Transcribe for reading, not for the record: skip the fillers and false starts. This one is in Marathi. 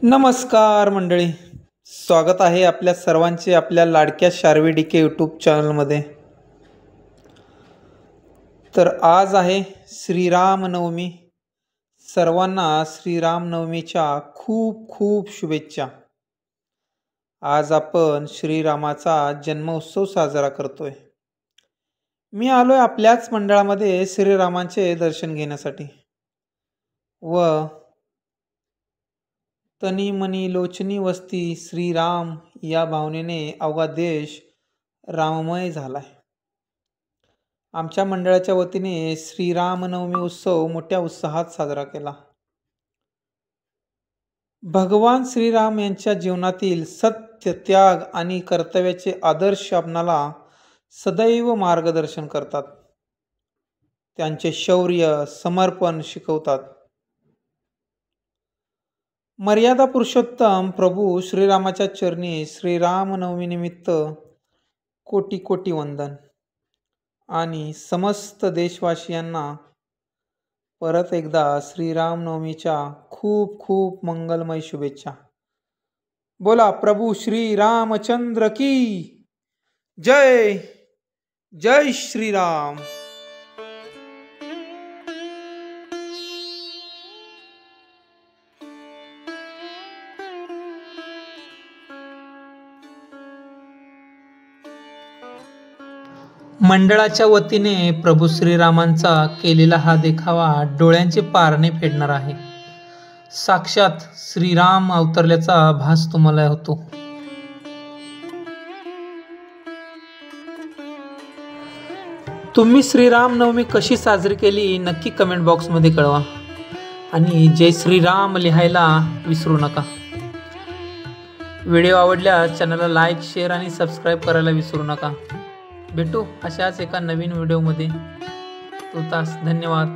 नमस्कार मंडळी, स्वागत आहे आपल्या सर्वांचे आपल्या लाडक्या शार्वी डीके यूट्यूब चॅनलमध्ये। तर आज आहे श्रीरामनवमी। सर्वांना श्रीरामनवमीच्या खूप खूप शुभेच्छा। आज आपण श्रीरामाचा जन्मोत्सव साजरा करतोय। मी आलोय आपल्याच मंडळामध्ये श्रीरामांचे दर्शन घेण्यासाठी व तनी मनी लोचनी वस्ती श्रीराम या भावनेने अवघा देश राममय झालाय। आमच्या मंडळाच्या वतीने श्रीरामनवमी उत्सव मोठ्या उत्साहात साजरा केला। भगवान श्रीराम यांच्या जीवनातील सत्य, त्याग आणि कर्तव्याचे आदर्श आपणाला सदैव मार्गदर्शन करतात। त्यांचे शौर्य, समर्पण शिकवतात। मर्यादा पुरुषोत्तम प्रभू श्रीरामाच्या चरणी श्रीरामनवमी निमित्त कोटी कोटी वंदन आणि समस्त देशवासियांना परत एकदा श्रीरामनवमीच्या खूप खूप मंगलमय शुभेच्छा। बोला प्रभू श्री रामचंद्र की जय। जय श्रीराम। मंडळाच्या वतीने प्रभू श्रीरामांचा केलेला हा देखावा डोळ्यांचे पारणे फेडणार आहे। साक्षात श्रीराम अवतरल्याचा भास तुम्हाला होतो। तुम्ही श्रीरामनवमी कशी साजरी केली नक्की कमेंट बॉक्समध्ये कळवा आणि जय श्रीराम लिहायला विसरू नका। व्हिडिओ आवडल्यास चॅनलला लाईक, शेअर आणि सबस्क्राईब करायला विसरू नका। भेटू अशाच एका नवीन व्हिडिओमध्ये। तूर्तास धन्यवाद।